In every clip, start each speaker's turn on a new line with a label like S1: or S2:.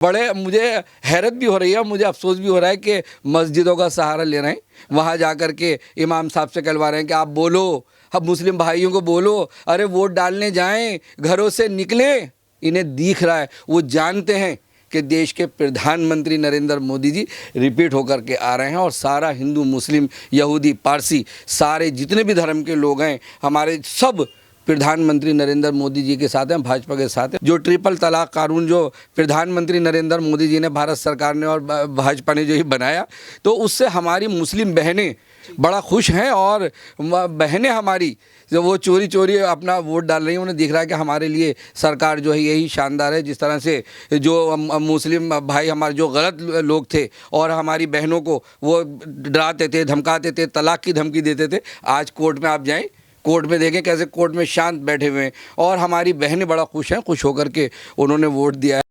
S1: बड़े मुझे हैरत भी हो रही है, मुझे अफसोस भी हो रहा है कि मस्जिदों का सहारा ले रहे हैं, वहाँ जा कर के इमाम साहब से कहलवा रहे हैं कि आप बोलो, अब मुस्लिम भाइयों को बोलो, अरे वोट डालने जाएं, घरों से निकलें। इन्हें दिख रहा है, वो जानते हैं कि देश के प्रधानमंत्री नरेंद्र मोदी जी रिपीट होकर के आ रहे हैं और सारा हिंदू, मुस्लिम, यहूदी, पारसी, सारे जितने भी धर्म के लोग हैं हमारे सब प्रधानमंत्री नरेंद्र मोदी जी के साथ हैं, भाजपा के साथ हैं। जो ट्रिपल तलाक कानून जो प्रधानमंत्री नरेंद्र मोदी जी ने, भारत सरकार ने और भाजपा ने जो ही बनाया, तो उससे हमारी मुस्लिम बहनें बड़ा खुश हैं और बहनें हमारी जो वो चोरी चोरी अपना वोट डाल रही हैं, उन्हें दिख रहा है कि हमारे लिए सरकार जो है यही शानदार है। जिस तरह से जो मुस्लिम भाई हमारे जो गलत लोग थे और हमारी बहनों को वो डराते थे, धमकाते थे, तलाक की धमकी देते थे, आज कोर्ट में आप जाएं, कोर्ट में देखें कैसे कोर्ट में शांत बैठे हुए हैं और हमारी बहनें बड़ा खुश हैं, खुश होकर के उन्होंने वोट दिया है।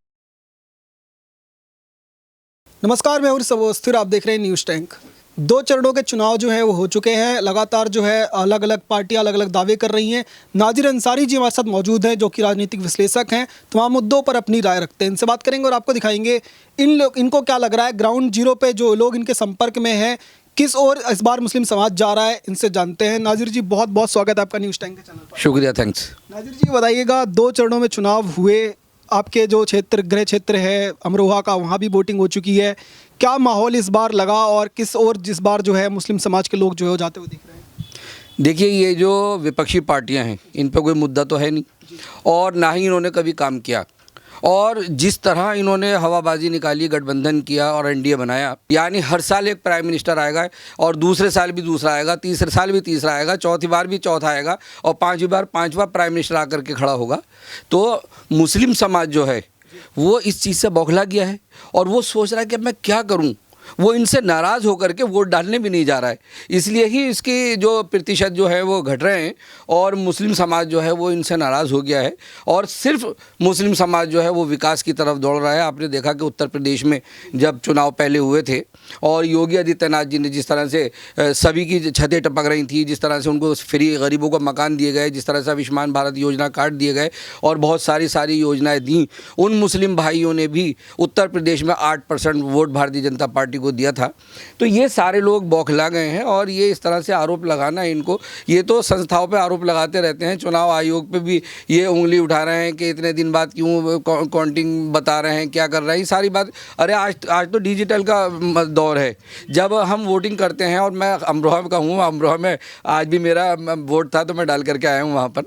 S2: नमस्कार, मैं हूं अवस्थी, आप देख रहे हैं न्यूज़ टैंक। 2 चरणों के चुनाव जो है वो हो चुके हैं। लगातार जो है अलग अलग पार्टियां अलग अलग दावे कर रही हैं। नाजिर अंसारी जी हमारे साथ मौजूद हैं, जो कि राजनीतिक विश्लेषक हैं, तमाम मुद्दों पर अपनी राय रखते हैं। इनसे बात करेंगे और आपको दिखाएंगे इनको क्या लग रहा है, ग्राउंड जीरो पे जो लोग इनके संपर्क में हैं, किस ओर इस बार मुस्लिम समाज जा रहा है, इनसे जानते हैं। नाजिर जी, बहुत बहुत स्वागत है आपका न्यूज़ टैंक के चैनल पर।
S1: शुक्रिया, थैंक्स।
S2: नाजिर जी, बताइएगा, 2 चरणों में चुनाव हुए, आपके जो गृह क्षेत्र है अमरोहा का, वहाँ भी वोटिंग हो चुकी है। क्या माहौल इस बार लगा और किस ओर जिस बार जो है मुस्लिम समाज के लोग जो है वो जाते हुए दिख रहे हैं?
S1: देखिए, ये जो विपक्षी पार्टियां हैं, इन पर कोई मुद्दा तो है नहीं और ना ही इन्होंने कभी काम किया। और जिस तरह इन्होंने हवाबाजी निकाली, गठबंधन किया और एनडीए बनाया, यानी हर साल एक प्राइम मिनिस्टर आएगा और दूसरे साल भी दूसरा आएगा, तीसरे साल भी तीसरा आएगा, चौथी बार भी चौथा आएगा और पांचवी बार पांचवा प्राइम मिनिस्टर आकर के खड़ा होगा। तो मुस्लिम समाज जो है वो इस चीज़ से बौखला गया है और वो सोच रहा है कि अब मैं क्या करूं। वो इनसे नाराज़ होकर के वोट डालने भी नहीं जा रहा है, इसलिए ही इसकी जो प्रतिशत जो है वो घट रहे हैं और मुस्लिम समाज जो है वो इनसे नाराज़ हो गया है और सिर्फ मुस्लिम समाज जो है वो विकास की तरफ दौड़ रहा है। आपने देखा कि उत्तर प्रदेश में जब चुनाव पहले हुए थे और योगी आदित्यनाथ जी ने जिस तरह से सभी की छतें टपक रही थी, जिस तरह से उनको फ्री गरीबों को मकान दिए गए, जिस तरह से आयुष्मान भारत योजना कार्ड दिए गए और बहुत सारी योजनाएँ दी, उन मुस्लिम भाइयों ने भी उत्तर प्रदेश में 8% वोट भारतीय जनता पार्टी को दिया था। तो ये सारे लोग बौखला गए हैं और ये इस तरह से आरोप लगाना इनको, ये तो संस्थाओं पे आरोप लगाते रहते हैं, चुनाव आयोग पे भी ये उंगली उठा रहे हैं कि इतने दिन बाद क्यों काउंटिंग बता रहे हैं, क्या कर रहे हैं, ये सारी बात। अरे आज तो डिजिटल का दौर है। जब हम वोटिंग करते हैं और मैं अमरोहा का हूँ, अमरोहा में आज भी मेरा वोट था तो मैं डाल करके आया हूँ वहाँ पर,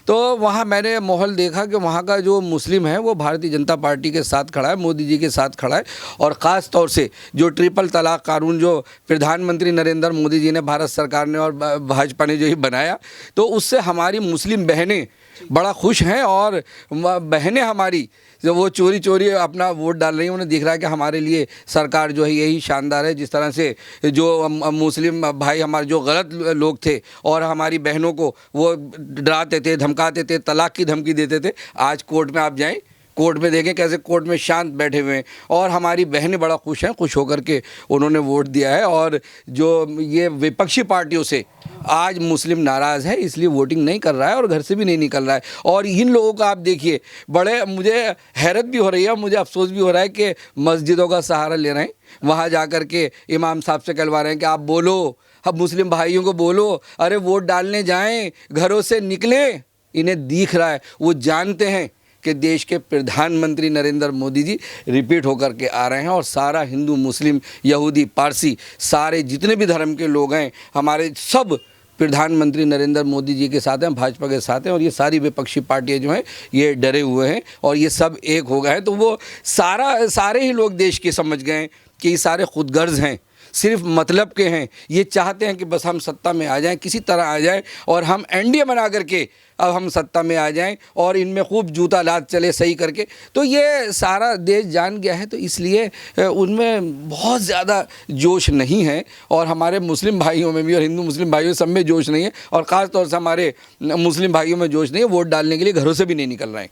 S1: तो वहाँ मैंने माहौल देखा कि वहाँ का जो मुस्लिम है वो भारतीय जनता पार्टी के साथ खड़ा है, मोदी जी के साथ खड़ा है और ख़ास तौर से जो ट्रिपल तलाक कानून जो प्रधानमंत्री नरेंद्र मोदी जी ने, भारत सरकार ने और भाजपा ने जो ही बनाया, तो उससे हमारी मुस्लिम बहनें बड़ा खुश हैं और बहनें हमारी जो वो चोरी चोरी अपना वोट डाल रही हैं, उन्हें दिख रहा है कि हमारे लिए सरकार जो है यही शानदार है। जिस तरह से जो मुस्लिम भाई हमारे जो गलत लोग थे और हमारी बहनों को वो डराते थे, धमकाते थे, तलाक की धमकी देते थे, आज कोर्ट में आप जाएं, कोर्ट में देखें कैसे कोर्ट में शांत बैठे हुए हैं और हमारी बहनें बड़ा खुश हैं, खुश होकर के उन्होंने वोट दिया है। और जो ये विपक्षी पार्टियों से आज मुस्लिम नाराज़ है, इसलिए वोटिंग नहीं कर रहा है और घर से भी नहीं निकल रहा है। और इन लोगों का आप देखिए, बड़े मुझे हैरत भी हो रही है, मुझे अफसोस भी हो रहा है कि मस्जिदों का सहारा ले रहे हैं, वहाँ जा कर के इमाम साहब से कहलवा रहे हैं कि आप बोलो, अब मुस्लिम भाइयों को बोलो, अरे वोट डालने जाएं, घरों से निकलें। इन्हें दिख रहा है, वो जानते हैं कि देश के प्रधानमंत्री नरेंद्र मोदी जी रिपीट होकर के आ रहे हैं और सारा हिंदू, मुस्लिम, यहूदी, पारसी, सारे जितने भी धर्म के लोग हैं हमारे सब प्रधानमंत्री नरेंद्र मोदी जी के साथ हैं, भाजपा के साथ हैं और ये सारी विपक्षी पार्टियां जो हैं ये डरे हुए हैं और ये सब एक हो गए हैं। तो वो सारे ही लोग देश के समझ गए कि ये सारे खुदगर्ज हैं, सिर्फ मतलब के हैं। ये चाहते हैं कि बस हम सत्ता में आ जाएं, किसी तरह आ जाएं और हम एनडीए बना करके अब हम सत्ता में आ जाएं और इनमें खूब जूता लात चले सही करके। तो ये सारा देश जान गया है, तो इसलिए उनमें बहुत ज़्यादा जोश नहीं है और हमारे मुस्लिम भाइयों में भी और हिंदू मुस्लिम भाइयों सब में जोश नहीं है और ख़ास तौर से हमारे मुस्लिम भाइयों में जोश नहीं है, वोट डालने के लिए घरों से भी नहीं निकल रहे हैं।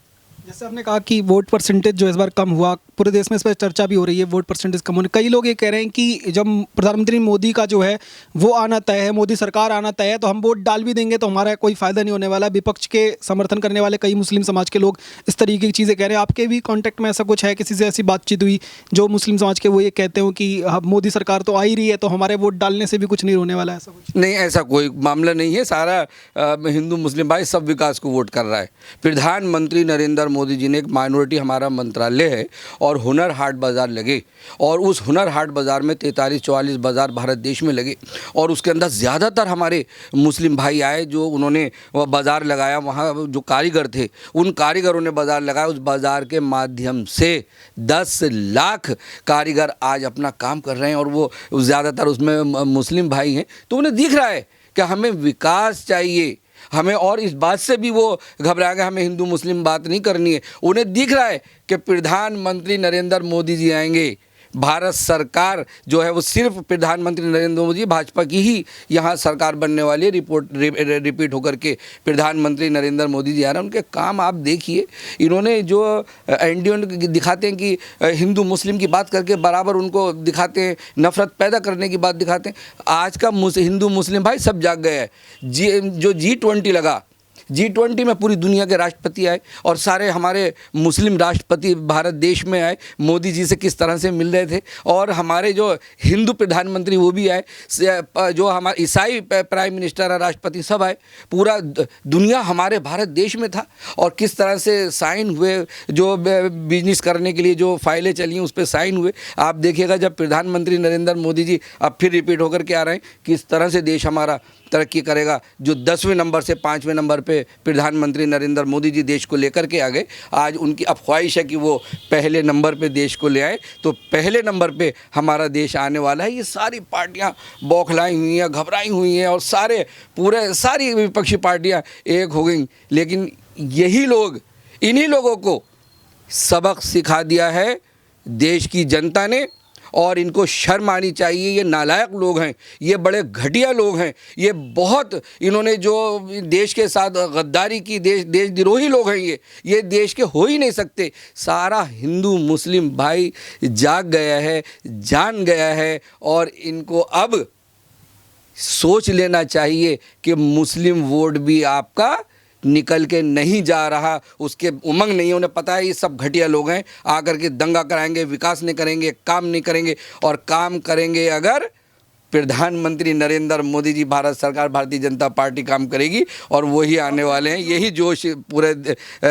S2: जैसे आपने कहा कि वोट परसेंटेज जो इस बार कम हुआ, पूरे देश में इस पर चर्चा भी हो रही है वोट परसेंटेज कम होने। कई लोग ये कह रहे हैं कि जब प्रधानमंत्री मोदी का जो है वो आना तय है, मोदी सरकार आना तय है, तो हम वोट डाल भी देंगे तो हमारा कोई फ़ायदा नहीं होने वाला। विपक्ष के समर्थन करने वाले कई मुस्लिम समाज के लोग इस तरीके की चीज़ें कह रहे हैं। आपके भी कॉन्टेक्ट में ऐसा कुछ है, किसी से ऐसी बातचीत हुई जो मुस्लिम समाज के वो ये कहते हो कि मोदी सरकार तो आ ही रही है तो हमारे वोट डालने से भी कुछ नहीं होने वाला है, ऐसा कुछ?
S1: नहीं, ऐसा कोई मामला नहीं है। सारा हिंदू मुस्लिम भाई सब विकास को वोट कर रहा है। प्रधानमंत्री नरेंद्र मोदी जी ने, एक माइनॉरिटी हमारा मंत्रालय है और हुनर हाट बाज़ार लगे, और उस हुनर हाट बाज़ार में 43-44 बाज़ार भारत देश में लगे, और उसके अंदर ज़्यादातर हमारे मुस्लिम भाई आए जो उन्होंने वह बाज़ार लगाया। वहाँ जो कारीगर थे उन कारीगरों ने बाज़ार लगाया। उस बाज़ार के माध्यम से 10 लाख कारीगर आज अपना काम कर रहे हैं, और वो ज़्यादातर उसमें मुस्लिम भाई हैं। तो उन्हें दिख रहा है कि हमें विकास चाहिए, हमें, और इस बात से भी वो घबरा गए, हमें हिंदू मुस्लिम बात नहीं करनी है। उन्हें दिख रहा है कि प्रधानमंत्री नरेंद्र मोदी जी आएंगे, भारत सरकार जो है वो सिर्फ प्रधानमंत्री नरेंद्र मोदी, भाजपा की ही यहाँ सरकार बनने वाली है। रिपीट होकर के प्रधानमंत्री नरेंद्र मोदी जी आ रहे हैं। उनके काम आप देखिए, इन्होंने जो एनडीए दिखाते हैं कि हिंदू मुस्लिम की बात करके बराबर उनको दिखाते हैं, नफरत पैदा करने की बात दिखाते हैं। आज का हिंदू मुस्लिम भाई सब जाग गया है। जो G20 लगा, G20 में पूरी दुनिया के राष्ट्रपति आए, और सारे हमारे मुस्लिम राष्ट्रपति भारत देश में आए, मोदी जी से किस तरह से मिल रहे थे। और हमारे जो हिंदू प्रधानमंत्री वो भी आए, जो हमारे ईसाई प्राइम मिनिस्टर और राष्ट्रपति सब आए। पूरा दुनिया हमारे भारत देश में था, और किस तरह से साइन हुए, जो बिजनेस करने के लिए जो फाइलें चली उस पर साइन हुए। आप देखिएगा जब प्रधानमंत्री नरेंद्र मोदी जी अब फिर रिपीट होकर के आ रहे हैं, किस तरह से देश हमारा तरक्की करेगा। जो 10वें नंबर से 5वें नंबर पे प्रधानमंत्री नरेंद्र मोदी जी देश को लेकर के आ गए, आज उनकी अब ख्वाहिश है कि वो पहले नंबर पे देश को ले आए, तो पहले नंबर पे हमारा देश आने वाला है। ये सारी पार्टियां बौखलाई हुई हैं, घबराई हुई हैं, और सारी विपक्षी पार्टियां एक हो गई। लेकिन यही लोग, इन्हीं लोगों को सबक सिखा दिया है देश की जनता ने, और इनको शर्म आनी चाहिए। ये नालायक लोग हैं, ये बड़े घटिया लोग हैं, ये बहुत, इन्होंने जो देश के साथ गद्दारी की, देशद्रोही लोग हैं। ये देश के हो ही नहीं सकते। सारा हिंदू मुस्लिम भाई जाग गया है, जान गया है, और इनको अब सोच लेना चाहिए कि मुस्लिम वोट भी आपका निकल के नहीं जा रहा, उसके उमंग नहीं है। उन्हें पता है ये सब घटिया लोग हैं, आकर के दंगा कराएंगे, विकास नहीं करेंगे, काम नहीं करेंगे, और काम करेंगे अगर प्रधानमंत्री नरेंद्र मोदी जी, भारत सरकार, भारतीय जनता पार्टी काम करेगी, और वही आने वाले हैं। यही जोश पूरे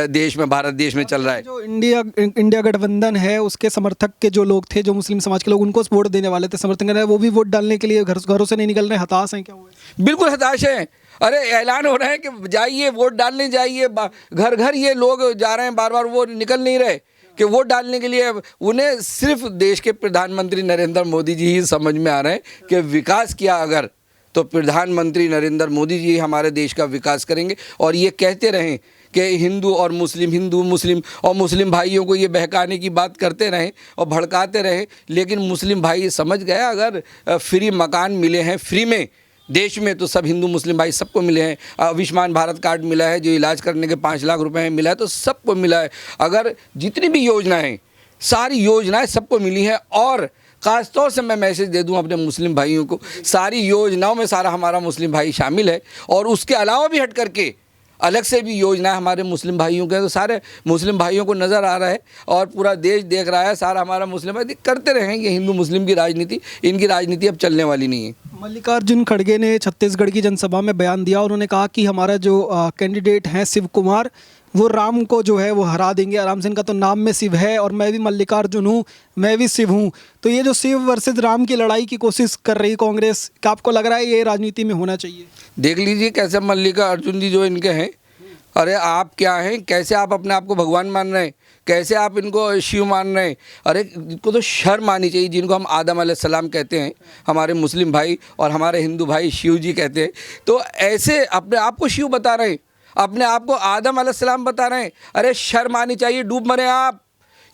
S1: देश में, भारत देश में चल रहा है।
S2: जो इंडिया गठबंधन है उसके समर्थक के जो लोग थे, जो मुस्लिम समाज के लोग, उनको वोट देने वाले थे, समर्थन कर रहे हैं, वो भी वोट डालने के लिए घरों से नहीं निकल रहे, हताश हैं क्या हुए?
S1: बिल्कुल हताश हैं। अरे ऐलान हो रहा है कि जाइए वोट डालने जाइए, घर घर ये लोग जा रहे हैं, बार बार वो निकल नहीं रहे कि वोट डालने के लिए। उन्हें सिर्फ देश के प्रधानमंत्री नरेंद्र मोदी जी ही समझ में आ रहे हैं कि विकास किया अगर, तो प्रधानमंत्री नरेंद्र मोदी जी हमारे देश का विकास करेंगे। और ये कहते रहें कि हिंदू मुस्लिम और मुस्लिम भाइयों को ये बहकाने की बात करते रहें और भड़काते रहें, लेकिन मुस्लिम भाई समझ गया अगर फ्री मकान मिले हैं फ्री में देश में, तो सब हिंदू मुस्लिम भाई सबको मिले हैं। आयुष्मान भारत कार्ड मिला है, जो इलाज करने के 5 लाख रुपए मिला है, तो सबको मिला है। अगर जितनी भी योजनाएं, सारी योजनाएं सबको मिली हैं। और ख़ास तौर से मैं मैसेज दे दूं अपने मुस्लिम भाइयों को, सारी योजनाओं में सारा हमारा मुस्लिम भाई शामिल है, और उसके अलावा भी हट करके अलग से भी योजना हमारे मुस्लिम भाइयों के, तो सारे मुस्लिम भाइयों को नज़र आ रहा है, और पूरा देश देख रहा है, सारा हमारा मुस्लिम भाई करते रहें। ये हिंदू मुस्लिम की राजनीति, इनकी राजनीति अब चलने वाली नहीं है।
S2: मल्लिकार्जुन खड़गे ने छत्तीसगढ़ की जनसभा में बयान दिया, उन्होंने कहा कि हमारा जो कैंडिडेट हैं शिव कुमार, वो राम को जो है वो हरा देंगे। आराम से, इनका तो नाम में शिव है, और मैं भी मल्लिकार्जुन हूँ, मैं भी शिव हूँ। तो ये जो शिव वर्सेस राम की लड़ाई की कोशिश कर रही कांग्रेस, क्या आपको लग रहा है ये राजनीति में होना चाहिए?
S1: देख लीजिए कैसे मल्लिकार्जुन जी जो इनके हैं, अरे आप क्या हैं, कैसे आप अपने आप को भगवान मान रहे हैं, कैसे आप इनको शिव मान रहे हैं? अरे इनको तो शर्म आनी चाहिए। जिनको हम आदम अलैहिस्सलाम कहते हैं, हमारे मुस्लिम भाई, और हमारे हिंदू भाई शिव जी कहते हैं, तो ऐसे अपने आप को शिव बता रहे हैं, अपने आप को आदम अलैहिस्सलाम बता रहे हैं। अरे शर्म आनी चाहिए, डूब मरे आप।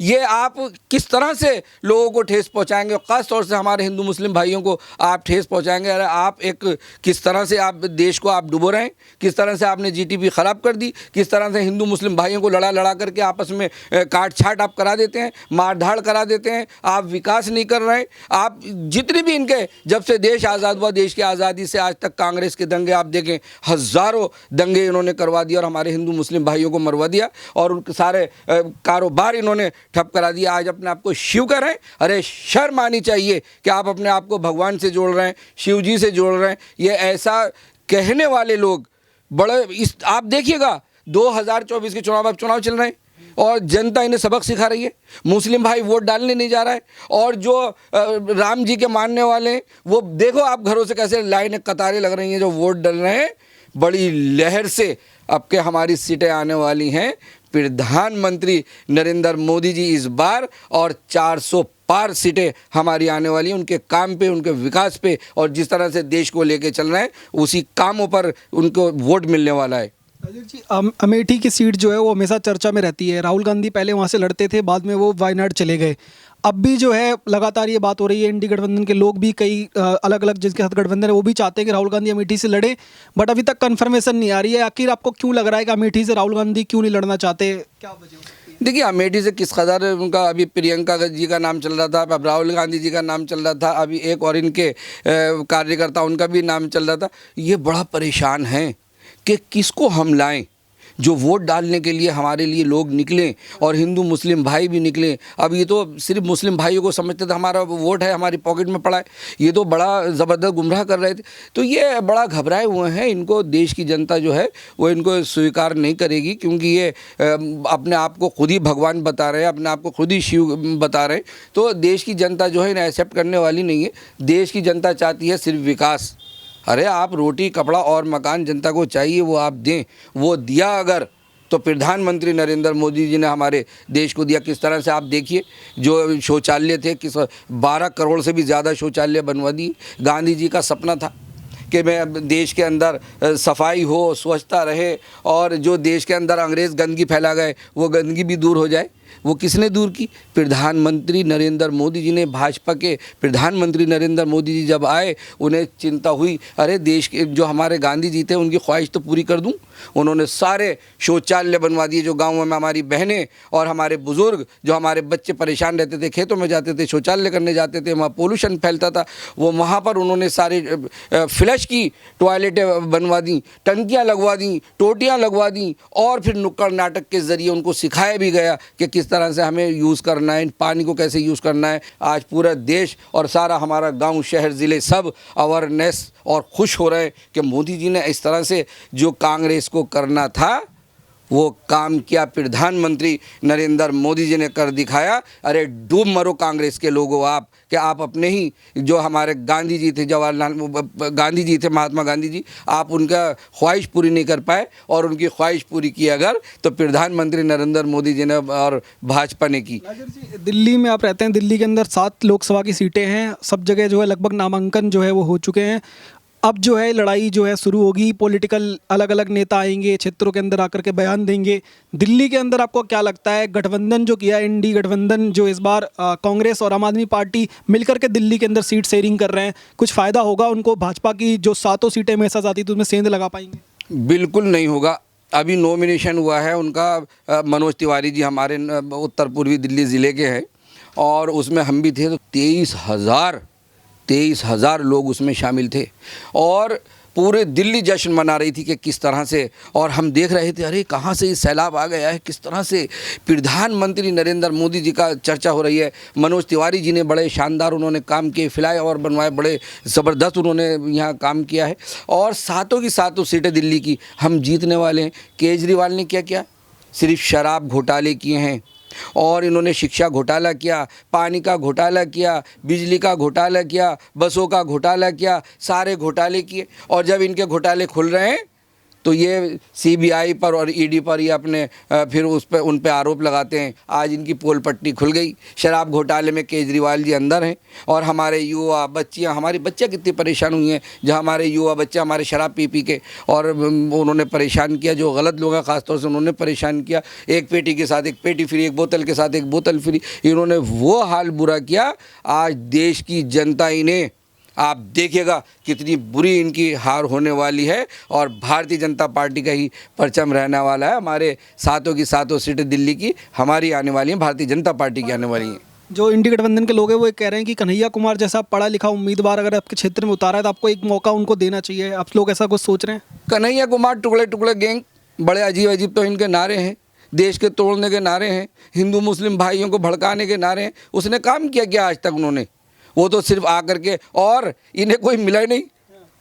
S1: ये आप किस तरह से लोगों को ठेस पहुंचाएंगे, ख़ास तौर से हमारे हिंदू मुस्लिम भाइयों को आप ठेस पहुंचाएंगे। अरे आप एक किस तरह से आप देश को आप डुबो रहे हैं, किस तरह से आपने जीटीपी ख़राब कर दी, किस तरह से हिंदू मुस्लिम भाइयों को लड़ा करके आपस में काट छाट आप करा देते हैं, मार धाड़ करा देते हैं। आप विकास नहीं कर रहे हैं। आप जितने भी इनके जब से देश आज़ाद हुआ, देश की आज़ादी से आज तक कांग्रेस के दंगे आप देखें, हज़ारों दंगे इन्होंने करवा दिया और हमारे हिंदू मुस्लिम भाइयों को मरवा दिया और उनके सारे कारोबार इन्होंने ठप करा दिया। आज अपने आप को शिव कर रहे हैं। अरे शर्म आनी चाहिए कि आप अपने आप को भगवान से जोड़ रहे हैं, शिव जी से जोड़ रहे हैं। ये ऐसा कहने वाले लोग बड़े इस आप देखिएगा 2024 के चुनाव, अब चुनाव चल रहे हैं और जनता इन्हें सबक सिखा रही है। मुस्लिम भाई वोट डालने नहीं जा रहा है और जो राम जी के मानने वाले हैं वो देखो आप घरों से कैसे लाइन कतारें लग रही हैं जो वोट डाल रहे हैं। बड़ी लहर से अब के हमारी सीटें आने वाली हैं। प्रधानमंत्री नरेंद्र मोदी जी इस बार और 400 पार सीटें हमारी आने वाली हैं। उनके काम पे, उनके विकास पे और जिस तरह से देश को लेके चल रहे हैं उसी कामों पर उनको वोट मिलने वाला है।
S2: जी, अमेठी की सीट जो है वो हमेशा चर्चा में रहती है। राहुल गांधी पहले वहाँ से लड़ते थे, बाद में वो वायनाड चले गए। अब भी जो है लगातार ये बात हो रही है, इंडी गठबंधन के लोग भी कई अलग अलग जिसके साथ गठबंधन है वो भी चाहते हैं कि राहुल गांधी अमेठी से लड़े, बट अभी तक कन्फर्मेशन नहीं आ रही है। आखिर आपको क्यों लग रहा है कि अमेठी से राहुल गांधी क्यों नहीं लड़ना चाहते, क्या वजह हो सकती है?
S1: देखिए, अमेठी से किस कदर उनका अभी प्रियंका जी का नाम चल रहा था, अब राहुल गांधी जी का नाम चल रहा था, अभी एक और इनके कार्यकर्ता उनका भी नाम चल रहा था। ये बड़ा परेशान है कि किसको हम लाएं। जो वोट डालने के लिए हमारे लिए लोग निकलें और हिंदू मुस्लिम भाई भी निकलें। अब ये तो सिर्फ मुस्लिम भाइयों को समझते थे हमारा वोट है हमारी पॉकेट में पड़ा है, ये तो बड़ा ज़बरदस्त गुमराह कर रहे थे। तो ये बड़ा घबराए हुए हैं। इनको देश की जनता जो है वो इनको स्वीकार नहीं करेगी, क्योंकि ये अपने आप को खुद ही भगवान बता रहे हैं, अपने आप को खुद ही शिव बता रहे हैं। तो देश की जनता जो है इन्हें एक्सेप्ट करने वाली नहीं है। देश की जनता चाहती है सिर्फ विकास। अरे आप रोटी कपड़ा और मकान जनता को चाहिए वो आप दें। वो दिया अगर तो प्रधानमंत्री नरेंद्र मोदी जी ने हमारे देश को दिया। किस तरह से आप देखिए, जो शौचालय थे किस 12 करोड़ से भी ज़्यादा शौचालय बनवा दी। गांधी जी का सपना था कि मैं देश के अंदर सफाई हो, स्वच्छता रहे और जो देश के अंदर अंग्रेज़ गंदगी फैला गए वो गंदगी भी दूर हो जाए। वो किसने दूर की? प्रधानमंत्री नरेंद्र मोदी जी ने। भाजपा के प्रधानमंत्री नरेंद्र मोदी जी जब आए उन्हें चिंता हुई, अरे देश के जो हमारे गांधी जी थे उनकी ख्वाहिश तो पूरी कर दूं। उन्होंने सारे शौचालय बनवा दिए। जो गाँवों में हमारी बहनें और हमारे बुज़ुर्ग, जो हमारे बच्चे परेशान रहते थे, खेतों में जाते थे, शौचालय करने जाते थे, वहाँ पोल्यूशन फैलता था, वो वहाँ पर उन्होंने सारी फ्लैश की टॉयलेटें बनवा दी, टंकियाँ लगवा दी, टोटियाँ लगवा दी और फिर नुक्कड़ नाटक के ज़रिए उनको सिखाया भी गया कि किस तरह से हमें यूज़ करना है, पानी को कैसे यूज़ करना है। आज पूरा देश और सारा हमारा गांव, शहर, ज़िले सब अवेयरनेस और खुश हो रहे हैं कि मोदी जी ने इस तरह से जो कांग्रेस को करना था वो काम किया। प्रधानमंत्री नरेंद्र मोदी जी ने कर दिखाया। अरे डूब मरो कांग्रेस के लोगों आप, कि आप अपने ही जो हमारे गांधी जी थे, जवाहरलाल गांधी जी थे, महात्मा गांधी जी, आप उनका ख्वाहिश पूरी नहीं कर पाए और उनकी ख्वाहिश पूरी की अगर तो प्रधानमंत्री नरेंद्र मोदी जी ने और भाजपा ने की।
S2: दिल्ली में आप रहते हैं, दिल्ली के अंदर 7 लोकसभा की सीटें हैं, सब जगह जो है लगभग नामांकन जो है वो हो चुके हैं। अब जो है लड़ाई जो है शुरू होगी, पॉलिटिकल अलग अलग नेता आएंगे, क्षेत्रों के अंदर आकर के बयान देंगे। दिल्ली के अंदर आपको क्या लगता है, गठबंधन जो किया, इंडी गठबंधन जो इस बार कांग्रेस और आम आदमी पार्टी मिलकर के दिल्ली के अंदर सीट शेयरिंग कर रहे हैं, कुछ फ़ायदा होगा उनको? भाजपा की जो 7 सीटें हमेशा आती थी उसमें सेंध लगा पाएंगे?
S1: बिल्कुल नहीं होगा। अभी नॉमिनेशन हुआ है उनका, मनोज तिवारी जी हमारे उत्तर पूर्वी दिल्ली ज़िले के हैं और उसमें हम भी थे। तो 23,000 लोग उसमें शामिल थे और पूरे दिल्ली जश्न मना रही थी कि किस तरह से, और हम देख रहे थे अरे कहाँ से ये सैलाब आ गया है, किस तरह से प्रधानमंत्री नरेंद्र मोदी जी का चर्चा हो रही है। मनोज तिवारी जी ने बड़े शानदार उन्होंने काम किए, फ्लाईओवर बनवाए, बड़े ज़बरदस्त उन्होंने यहाँ काम किया है और 7 की 7 सीटें दिल्ली की हम जीतने वाले हैं। केजरीवाल ने क्या किया? सिर्फ शराब घोटाले किए हैं और इन्होंने शिक्षा घोटाला किया, पानी का घोटाला किया, बिजली का घोटाला किया, बसों का घोटाला किया, सारे घोटाले किए। और जब इनके घोटाले खुल रहे हैं तो ये CBI पर और ED पर ये अपने फिर उन पे आरोप लगाते हैं। आज इनकी पोल पट्टी खुल गई। शराब घोटाले में केजरीवाल जी अंदर हैं और हमारे युवा बच्चियाँ, हमारी बच्चियाँ कितनी परेशान हुई हैं, जहाँ हमारे युवा बच्चे हमारे शराब पी के और उन्होंने परेशान किया, जो गलत लोग हैं ख़ासतौर से उन्होंने परेशान किया। एक पेटी के साथ एक पेटी फ्री, एक बोतल के साथ एक बोतल फ्री, इन्होंने वो हाल बुरा किया। आज देश की जनता इन्हें, आप देखिएगा कितनी बुरी इनकी हार होने वाली है और भारतीय जनता पार्टी का ही परचम रहने वाला है। हमारे सातों की सातों सीटें दिल्ली की हमारी आने वाली हैं, भारतीय जनता पार्टी की आने वाली हैं।
S2: जो इंडी गठबंधन के लोग हैं वो ये कह रहे हैं कि कन्हैया कुमार जैसा पढ़ा लिखा उम्मीदवार अगर आपके क्षेत्र में उतारा है तो आपको एक मौका उनको देना चाहिए। आप लोग ऐसा कुछ सोच रहे हैं?
S1: कन्हैया कुमार टुकड़े टुकड़े गैंग, बड़े अजीब अजीब तो इनके नारे हैं, देश के तोड़ने के नारे हैं, हिंदू मुस्लिम भाइयों को भड़काने के नारे हैं। उसने काम किया क्या आज तक उन्होंने? वो तो सिर्फ आकर के, और इन्हें कोई मिला ही नहीं।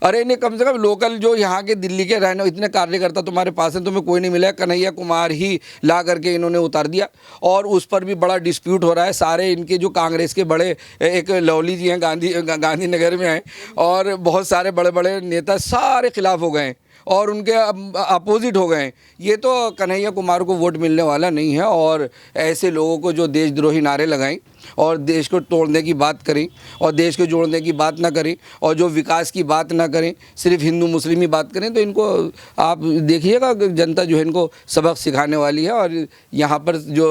S1: अरे इन्हें कम से कम लोकल जो यहाँ के दिल्ली के रहने इतने कार्यकर्ता तुम्हारे पास हैं, तुम्हें कोई नहीं मिला। कन्हैया कुमार ही ला करके इन्होंने उतार दिया और उस पर भी बड़ा डिस्प्यूट हो रहा है। सारे इनके जो कांग्रेस के बड़े, एक लवली जी हैं गांधीनगर में हैं, और बहुत सारे बड़े बड़े नेता सारे खिलाफ हो गए हैं और उनके अपोजिट हो गए हैं। ये तो कन्हैया कुमार को वोट मिलने वाला नहीं है। और ऐसे लोगों को जो देशद्रोही नारे लगाएं और देश को तोड़ने की बात करें और देश को जोड़ने की बात ना करें और जो विकास की बात ना करें, सिर्फ हिंदू मुस्लिम ही बात करें, तो इनको आप देखिएगा जनता जो है इनको सबक सिखाने वाली है। और यहाँ पर जो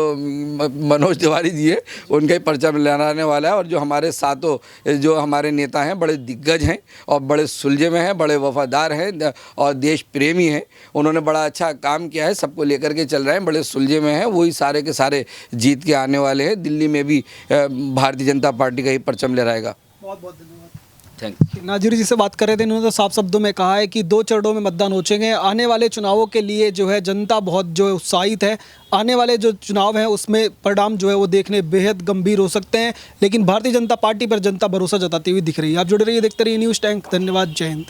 S1: मनोज तिवारी जी है उनका ही पर्चा लहराने वाला है। और जो हमारे सातों जो हमारे नेता हैं बड़े दिग्गज हैं और बड़े सुलझे में हैं, बड़े वफादार हैं और देश प्रेमी हैं। उन्होंने बड़ा अच्छा काम किया है, सबको लेकर के चल रहे हैं, बड़े सुलझे में हैं। वही सारे के सारे जीत के आने वाले हैं। दिल्ली में भी भारतीय जनता पार्टी का ही परचम लहराएगा।
S2: बहुत बहुत धन्यवाद।
S1: Thank you.
S2: नाजिर जी से बात कर रहे थे, इन्होंने तो साफ शब्दों में कहा है कि 2 चरणों में मतदान हो चुके हैं। आने वाले चुनावों के लिए जो है जनता बहुत जो है उत्साहित है। आने वाले जो चुनाव हैं उसमें परिणाम जो है वो देखने बेहद गंभीर हो सकते हैं, लेकिन भारतीय जनता पार्टी पर जनता भरोसा जताती हुई दिख रही है। आप जुड़े रहिए, देखते रहिए न्यूज़ टैंक। धन्यवाद, जय हिंद।